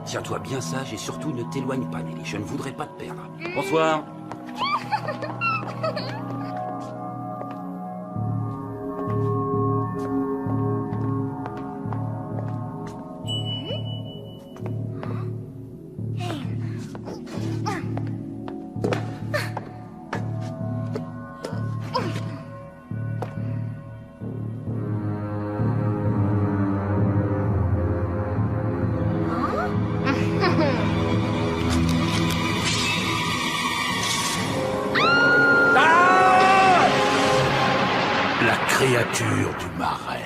Tiens-toi bien sage et surtout ne t'éloigne pas, Nelly. Je ne voudrais pas te perdre. Bonsoir. Créature du marais.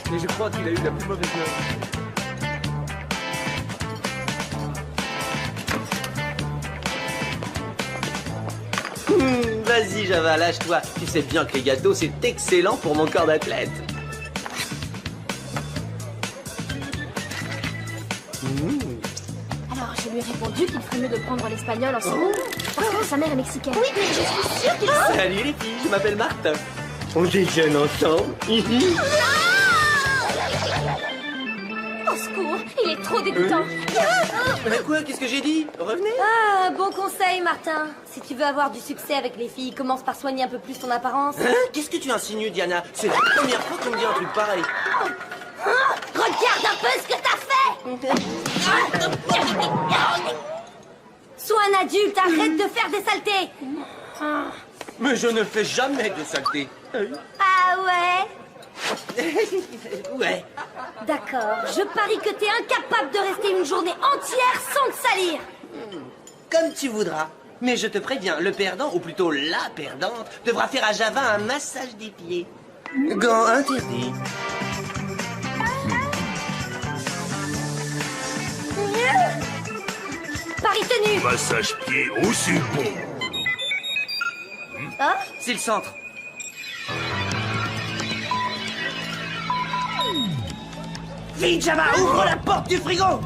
Mais je crois qu'il a eu la plus mauvaise note. Vas-y Java, lâche-toi. Tu sais bien que les gâteaux, c'est excellent pour mon corps d'athlète. Alors, je lui ai répondu qu'il ferait mieux de prendre l'espagnol en seconde, parce que sa mère est mexicaine. Oui, mais je suis sûre qu'il... Salut les filles, je m'appelle Marthe. On déjeune ensemble. Au secours, il est trop dégoûtant. Quoi? Qu'est-ce que j'ai dit? Revenez. Ah, bon conseil, Martin. Si tu veux avoir du succès avec les filles, commence par soigner un peu plus ton apparence. Hein? Qu'est-ce que tu insinues, Diana? C'est la première fois qu'on me dit un truc pareil. Regarde un peu ce que t'as fait. Sois un adulte, arrête de faire des saletés. Mais je ne fais jamais de saleté. Ah ouais? Ouais. D'accord, je parie que t'es incapable de rester une journée entière sans te salir. Comme tu voudras. Mais je te préviens, le perdant, ou plutôt la perdante, devra faire à Java un massage des pieds. Gants interdits. Paris tenu. Massage pied aussi bon. Hein? C'est le centre. Vite, Java, ouvre la porte du frigo.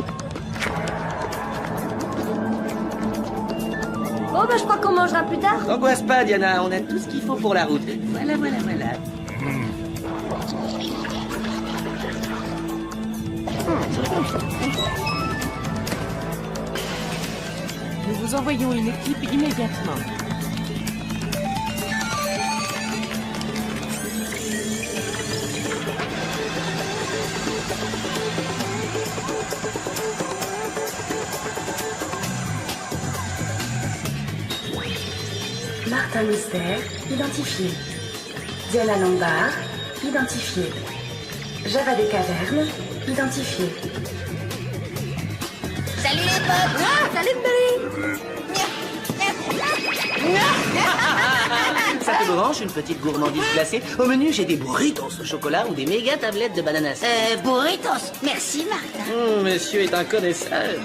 Bon, bah je crois qu'on mangera plus tard. N'angoisse pas, Diana, on a tout ce qu'il faut pour la route. Voilà. Nous vous envoyons une équipe immédiatement. Martin Mystère, identifié. Diana Lombard, identifié. Java des Cavernes, identifié. Salut les potes. Ah, salut Billy. Ça te branche une petite gourmandise glacée? Au menu, j'ai des burritos au chocolat ou des méga tablettes de bananas. Burritos. Merci Martin. Monsieur est un connaisseur.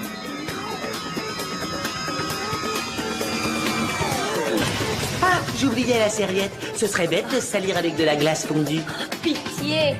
Ah, j'oubliais la serviette. Ce serait bête de se salir avec de la glace fondue. Pitié.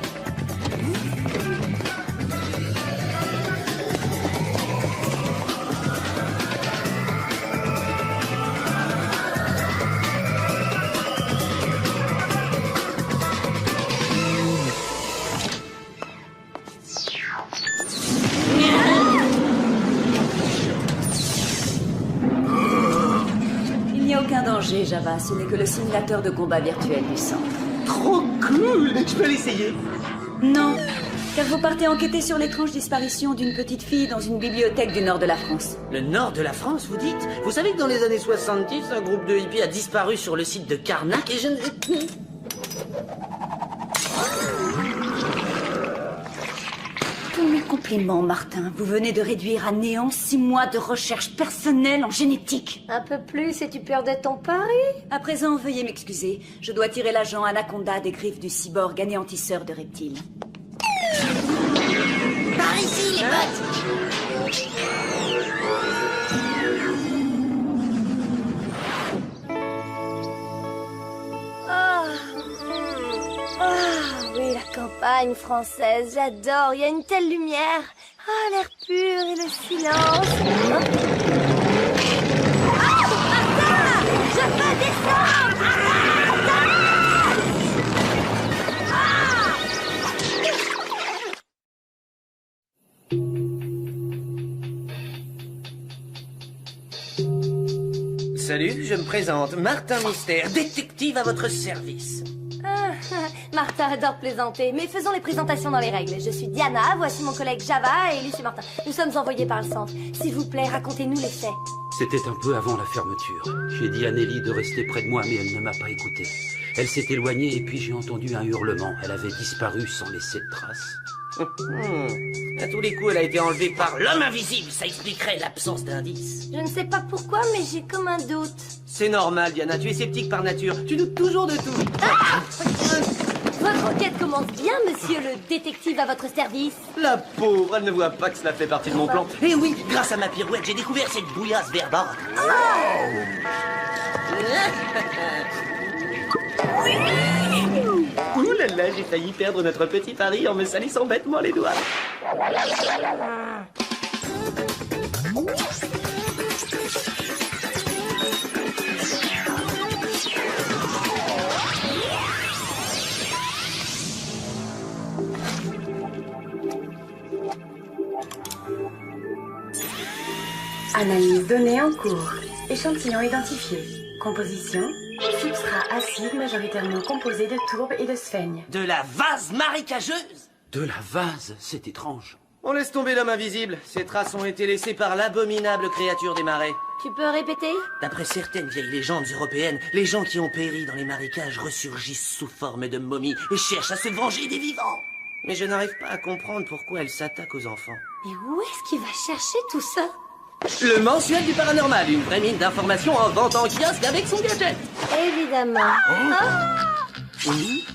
Il n'y a aucun danger, Java. Ce n'est que le simulateur de combat virtuel du centre. Trop cool! Je peux l'essayer. Non, car vous partez enquêter sur l'étrange disparition d'une petite fille dans une bibliothèque du nord de la France. Le nord de la France, vous dites? Vous savez que dans les années 70, un groupe de hippies a disparu sur le site de Karnak et je ne... Tous mes compliments, Martin. Vous venez de réduire à néant 6 mois de recherche personnelle en génétique. Un peu plus et tu perdais ton pari. À présent, veuillez m'excuser. Je dois tirer l'agent Anaconda des griffes du cyborg anéantisseur de reptiles. Par ici, les potes. Oui, la campagne française, j'adore. Il y a une telle lumière. Ah, l'air pur et le silence. Ah, Martin, je peux descendre. Salut, je me présente, Martin Mystère, détective à votre service. Martin adore plaisanter, mais faisons les présentations dans les règles. Je suis Diana, voici mon collègue Java et lui c'est Martin. Nous sommes envoyés par le centre. S'il vous plaît, racontez-nous les faits. C'était un peu avant la fermeture. J'ai dit à Nelly de rester près de moi, mais elle ne m'a pas écouté. Elle s'est éloignée et puis j'ai entendu un hurlement. Elle avait disparu sans laisser de traces. À tous les coups, elle a été enlevée par l'homme invisible. Ça expliquerait l'absence d'indices. Je ne sais pas pourquoi, mais j'ai comme un doute. C'est normal, Diana. Tu es sceptique par nature. Tu doutes toujours de tout. Votre enquête commence bien, monsieur le détective à votre service. La pauvre, elle ne voit pas que cela fait partie de mon plan. Et oui, grâce à ma pirouette, j'ai découvert cette bouillasse verdâtre. Ouh là là, j'ai failli perdre notre petit pari en me salissant bêtement les doigts. Analyse données en cours. Échantillon identifié. Composition. Substrat acide majoritairement composé de tourbe et de sphène. De la vase marécageuse? De la vase, c'est étrange. On laisse tomber l'homme invisible. Ces traces ont été laissées par l'abominable créature des marais. Tu peux répéter? D'après certaines vieilles légendes européennes, les gens qui ont péri dans les marécages ressurgissent sous forme de momies et cherchent à se venger des vivants. Mais je n'arrive pas à comprendre pourquoi elle s'attaque aux enfants. Mais où est-ce qu'il va chercher tout ça? Le mensuel du paranormal, une vraie mine d'informations en vente en kiosque avec son gadget. Évidemment. Oui.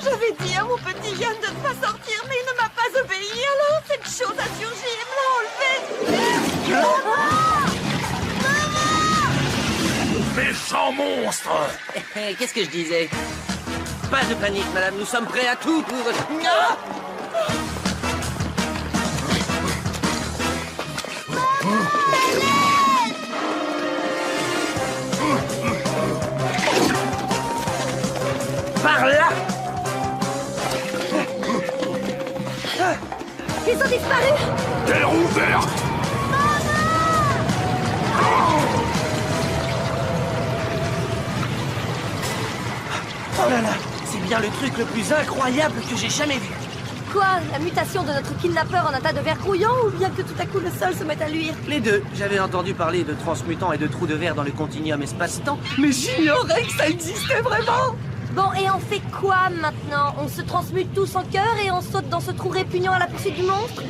J'avais dit à mon petit Yann de ne pas sortir, mais il ne m'a pas obéi. Alors cette chose a surgi et me l'a enlevé. Méchant monstre! Qu'est-ce que je disais? Pas de panique, madame, nous sommes prêts à tout pour... Ah! Par là! Ils ont disparu! Terre ouverte! Oh là là! C'est bien le truc le plus incroyable que j'ai jamais vu! Quoi? La mutation de notre kidnappeur en un tas de verre grouillant ou bien que tout à coup le sol se mette à luire? Les deux. J'avais entendu parler de transmutants et de trous de verre dans le continuum espace-temps, mais j'ignorais que ça existait vraiment! Bon, et on fait quoi maintenant? On se transmute tous en cœur et on saute dans ce trou répugnant à la poursuite du monstre?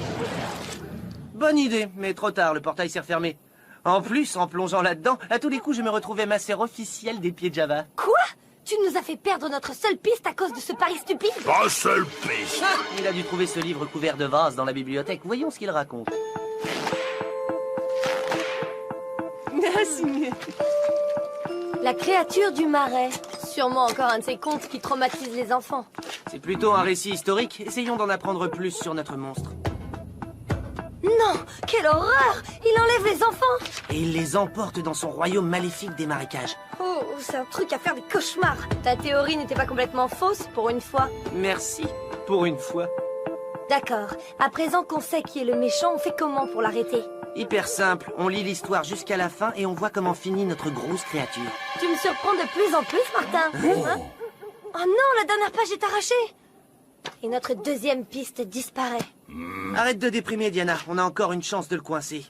Bonne idée, mais trop tard, le portail s'est refermé. En plus, en plongeant là-dedans, à tous les coups, je me retrouvais masseur officiel des pieds de Java. Quoi? Tu nous as fait perdre notre seule piste à cause de ce pari stupide? Pas seule piste! Ah, il a dû trouver ce livre couvert de vases dans la bibliothèque. Voyons ce qu'il raconte. La créature du marais. Sûrement encore un de ces contes qui traumatisent les enfants. C'est plutôt un récit historique. Essayons d'en apprendre plus sur notre monstre. Non! Quelle horreur! Il enlève les enfants! Et il les emporte dans son royaume maléfique des marécages. Oh, c'est un truc à faire des cauchemars. Ta théorie n'était pas complètement fausse, pour une fois. Merci, pour une fois. D'accord. À présent qu'on sait qui est le méchant, on fait comment pour l'arrêter? Hyper simple. On lit l'histoire jusqu'à la fin et on voit comment finit notre grosse créature. Tu me surprends de plus en plus, Martin. Hein? Oh non, la dernière page est arrachée. Et notre deuxième piste disparaît. Arrête de déprimer, Diana. On a encore une chance de le coincer.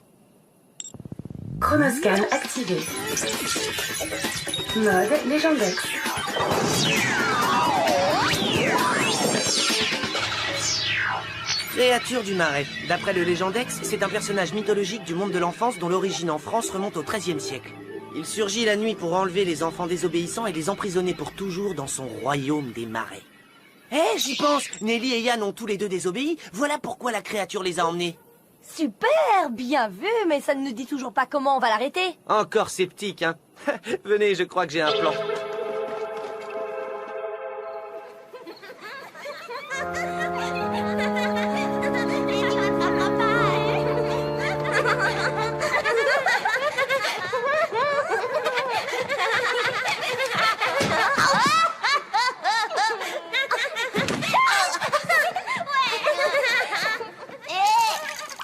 Chronoscan activé. Mode légendaire. Créature du marais. D'après le Légendex, c'est un personnage mythologique du monde de l'enfance dont l'origine en France remonte au XIIIe siècle. Il surgit la nuit pour enlever les enfants désobéissants et les emprisonner pour toujours dans son royaume des marais. Eh, j'y pense, Nelly et Yann ont tous les deux désobéi, voilà pourquoi la créature les a emmenés. Super, bien vu, mais ça ne nous dit toujours pas comment on va l'arrêter. Encore sceptique, hein. Venez, je crois que j'ai un plan.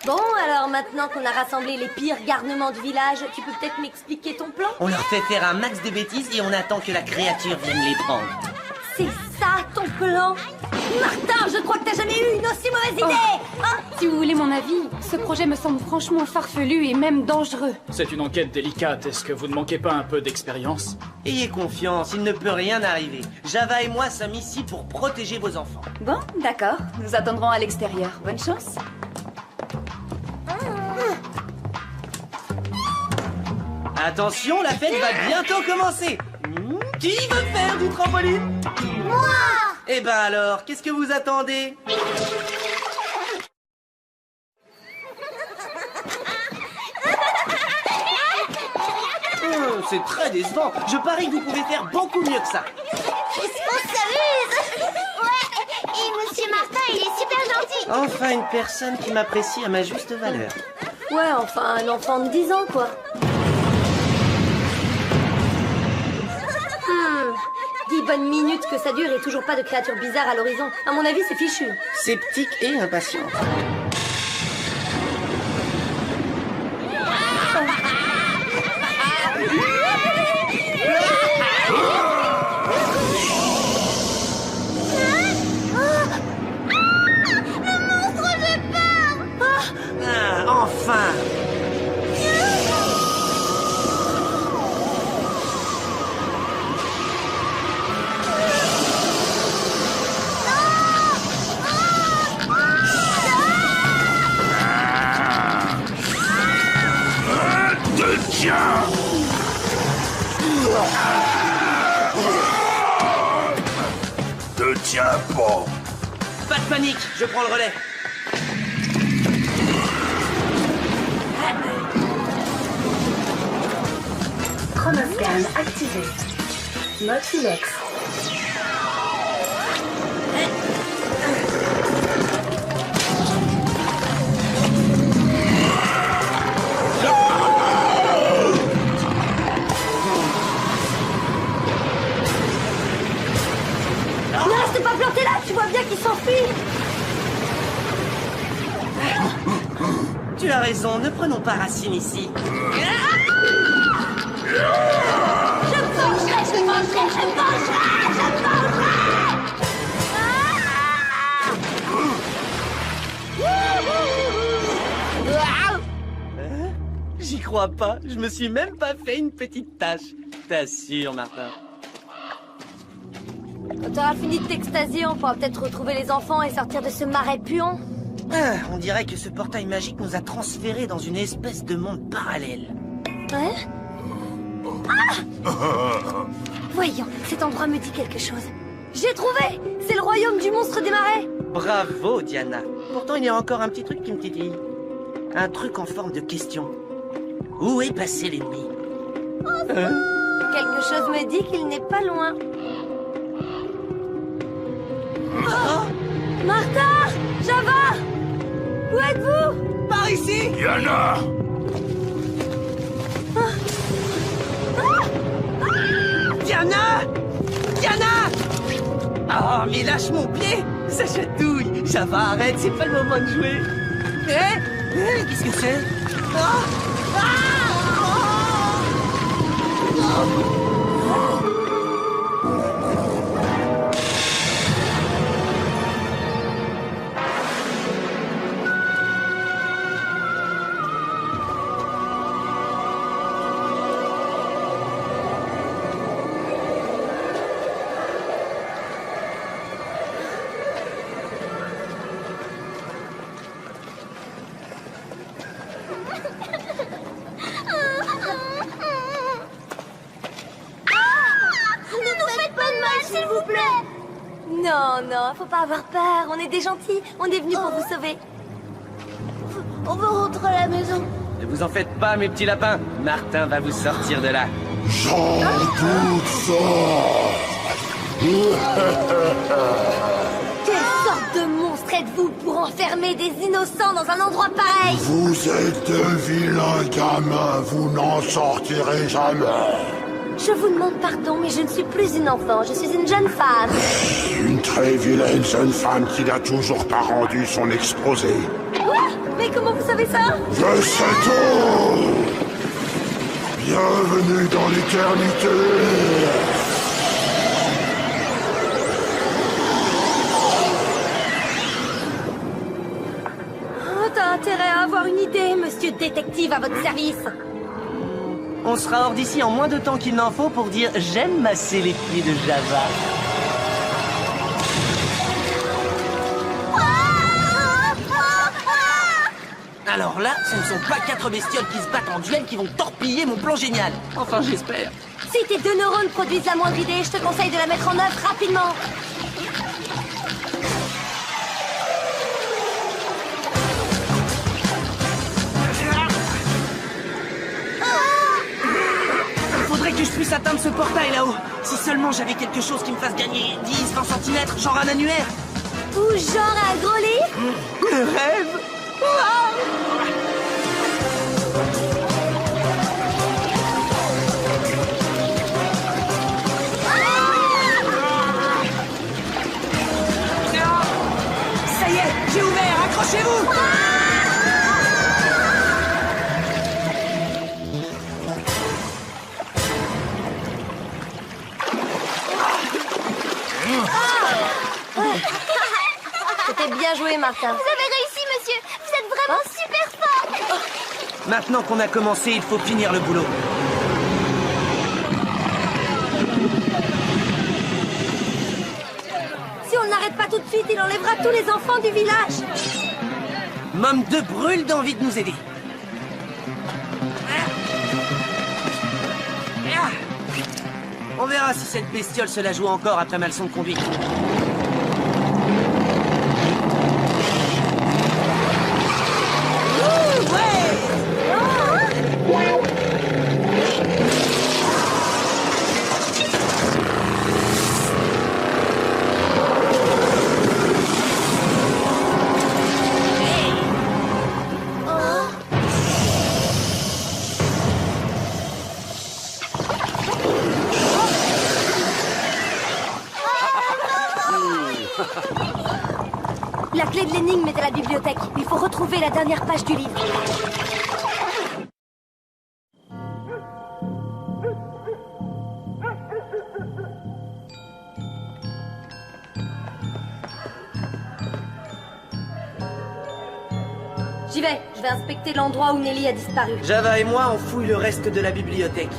Bon, alors maintenant qu'on a rassemblé les pires garnements du village, tu peux peut-être m'expliquer ton plan? On leur fait faire un max de bêtises et on attend que la créature vienne les prendre. C'est ça ton plan? Martin, je crois que t'as jamais eu une aussi mauvaise idée! Hein? Si vous voulez mon avis, ce projet me semble franchement farfelu et même dangereux. C'est une enquête délicate, est-ce que vous ne manquez pas un peu d'expérience? Ayez confiance, il ne peut rien arriver. Java et moi sommes ici pour protéger vos enfants. Bon, d'accord. Nous attendrons à l'extérieur. Bonne chance. Attention, la fête va bientôt commencer. Qui veut faire du trampoline? Moi! Eh ben alors, qu'est-ce que vous attendez? C'est très décevant. Je parie que vous pouvez faire beaucoup mieux que ça. On s'amuse. Ouais, et Monsieur Martin, il est super gentil. Enfin une personne qui m'apprécie à ma juste valeur. Ouais, enfin, un enfant de 10 ans, quoi. 10 bonnes minutes que ça dure et toujours pas de créatures bizarres à l'horizon. À mon avis, c'est fichu. Sceptique et impatient. Enfin! Te tiens! Te tiens pas! Pas de panique, je prends le relais. Chronoscan activé. Mode Silex. Ne reste pas planté là, tu vois bien qu'il s'enfuit. Tu as raison, ne prenons pas racine ici. Je me vengerai, je me vengerai, je me vengerai, je me vengerai. J'y crois pas, je me suis même pas fait une petite tâche. T'assures, Martin. Quand t'auras fini de t'extasier, on pourra peut-être retrouver les enfants et sortir de ce marais puant. Ah, on dirait que ce portail magique nous a transférés dans une espèce de monde parallèle. Ouais? Ah! Voyons, cet endroit me dit quelque chose. J'ai trouvé! C'est le royaume du monstre des marais! Bravo, Diana. Pourtant, il y a encore un petit truc qui me titille. Un truc en forme de question. Où est passé l'ennemi? Quelque chose me dit qu'il n'est pas loin. Oh! Martha! Java! Où êtes-vous? Par ici! Diana! Diana! Diana! Oh, mais lâche mon pied! Ça chatouille! Java, arrête, c'est pas le moment de jouer! Qu'est-ce que c'est? Non, non, faut pas avoir peur. On est des gentils. On est venus pour vous sauver. On veut rentrer à la maison. Ne vous en faites pas, mes petits lapins. Martin va vous sortir de là. J'en doute fort. Quelle sorte de monstre êtes-vous pour enfermer des innocents dans un endroit pareil? Vous êtes de vilains gamins, vous n'en sortirez jamais. Je vous demande pardon, mais je ne suis plus une enfant, je suis une jeune femme. Une très vilaine jeune femme qui n'a toujours pas rendu son exposé. Quoi? Mais comment vous savez ça? Je sais tout. Bienvenue dans l'éternité. Oh, t'as intérêt à avoir une idée, monsieur détective à votre service. On sera hors d'ici en moins de temps qu'il n'en faut pour dire « J'aime masser les pieds de Java ». Alors là, ce ne sont pas 4 bestioles qui se battent en duel qui vont torpiller mon plan génial. Enfin, j'espère. Si tes 2 neurones produisent la moindre idée, je te conseille de la mettre en œuvre rapidement. Il faudrait que je puisse atteindre ce portail là-haut. Si seulement j'avais quelque chose qui me fasse gagner 10-20 cm, genre un annuaire. Ou genre un gros lit. Le rêve. Ça y est, j'ai ouvert, accrochez-vous. C'était bien joué, Martin. Vous avez réussi, monsieur. Vous êtes vraiment super fort. Maintenant qu'on a commencé, il faut finir le boulot. Si on n'arrête pas tout de suite, il enlèvera tous les enfants du village. Mom 2 brûle d'envie de nous aider. On verra si cette bestiole se la joue encore après ma leçon de conduite. La clé de l'énigme est à la bibliothèque. Il faut retrouver la dernière page du livre. J'y vais. Je vais inspecter l'endroit où Nelly a disparu. Java et moi, on fouille le reste de la bibliothèque.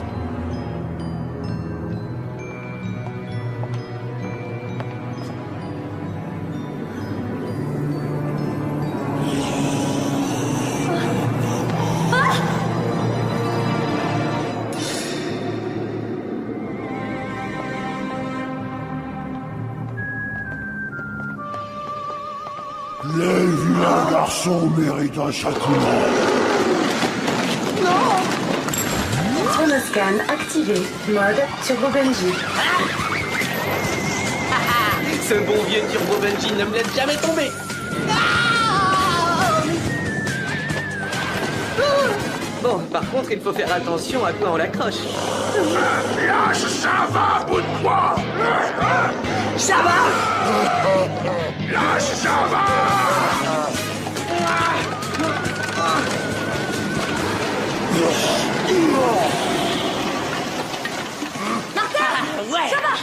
Les vilains garçons méritent un châtiment. Chronoscan activé. Mode Turbo Benji. Ce bon vieux Turbo Benji ne me laisse jamais tomber. Bon, par contre, il faut faire attention à quoi on l'accroche. Lâche Java, bout de poing. Java! Lâche Java. Martin! Ouais! Java!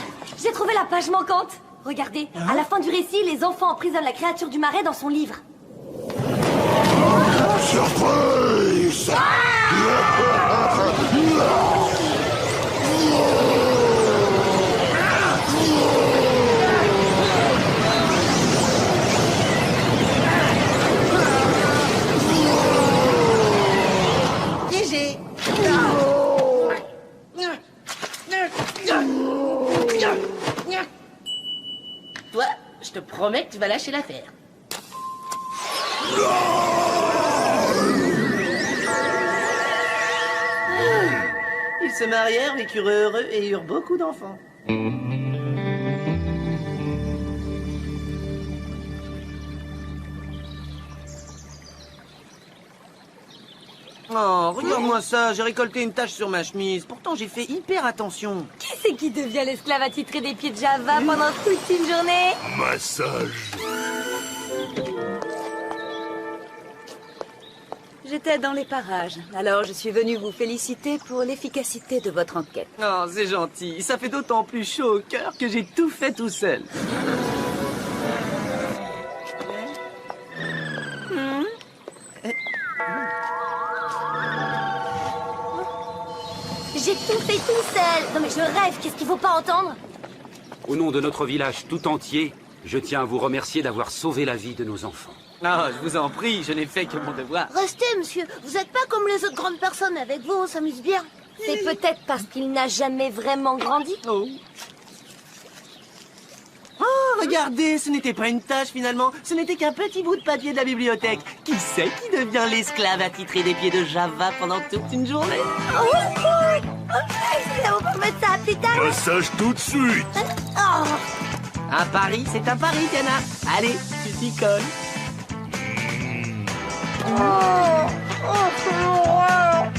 J'ai trouvé la page manquante. Regardez, à la fin du récit, les enfants emprisonnent la créature du marais dans son livre. Surprise. GG! Toi, promets que tu vas lâcher l'affaire. Ils se marièrent, vécurent heureux et eurent beaucoup d'enfants. Oh, regarde-moi ça, j'ai récolté une tache sur ma chemise. Pourtant, j'ai fait hyper attention. Qui c'est qui devient l'esclave attitré des pieds de Java pendant toute une journée? Massage. J'étais dans les parages, alors je suis venue vous féliciter pour l'efficacité de votre enquête. Oh, c'est gentil. Ça fait d'autant plus chaud au cœur que j'ai tout fait tout seul. J'ai tout fait tout seul. Non mais je rêve, qu'est-ce qu'il faut pas entendre? Au nom de notre village tout entier, je tiens à vous remercier d'avoir sauvé la vie de nos enfants. Ah, je vous en prie, je n'ai fait que mon devoir. Restez, monsieur. Vous êtes pas comme les autres grandes personnes. Avec vous, on s'amuse bien. C'est peut-être parce qu'il n'a jamais vraiment grandi. Oh. Oh, regardez, ce n'était pas une tâche finalement. Ce n'était qu'un petit bout de papier de la bibliothèque. Qui c'est qui devient l'esclave attitré des pieds de Java pendant toute une journée? Oh, cool. On peut mettre ça plus tard. Massage tout de suite. Oh. Un pari, c'est un pari, Diana. Allez, tu t'y colles. Oh, c'est horreur.